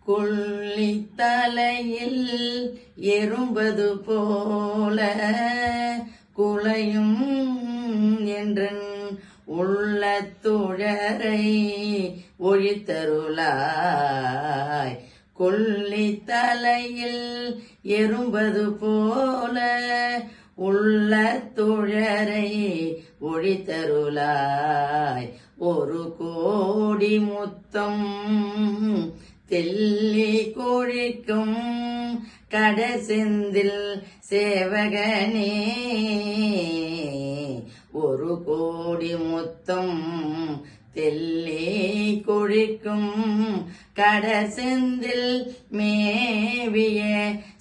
கொள்ளித்தலையில் எறும்பது போல குலையும் என்றன் உள்ள துழரை ஒழித்தருளாய். கொள்ளித்தலையில் எறும்பது போல உள்ள துழரை ஒழித்தருளாய். ஒரு கோடி முத்தம் தெல்லி கொழிக்கும் கடசெந்தில் சேவகனே. ஒரு கோடி முத்தம் தெல்லி கொழிக்கும் கடசெந்தில் மேவிய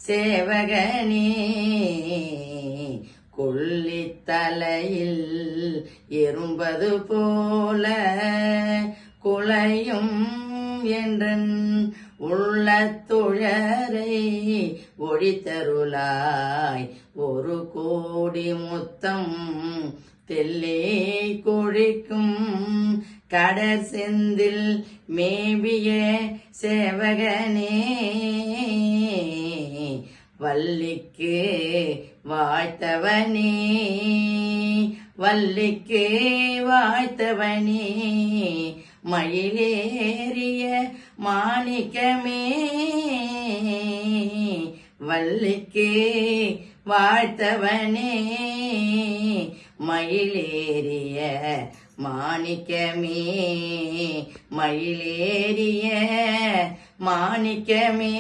சேவகனே. கொள்ளித்தலையில் எறும்பது போல குலையும் என்றன் உள்ள துழரை ஒழித்தருளாய். ஒரு கோடி முத்தம் தெல்லே கொழிக்கும் கடற்செந்தில் மேவிய சேவகனே. வள்ளிக்கு வாய்த்தவனே, வள்ளிக்கு வாய்த்தவனே, மயிலேறிய மாணிக்கமே. வள்ளிக்கு வாழ்த்தவனே, மயிலேறிய மாணிக்கமே, மயிலேறிய மாணிக்கமே.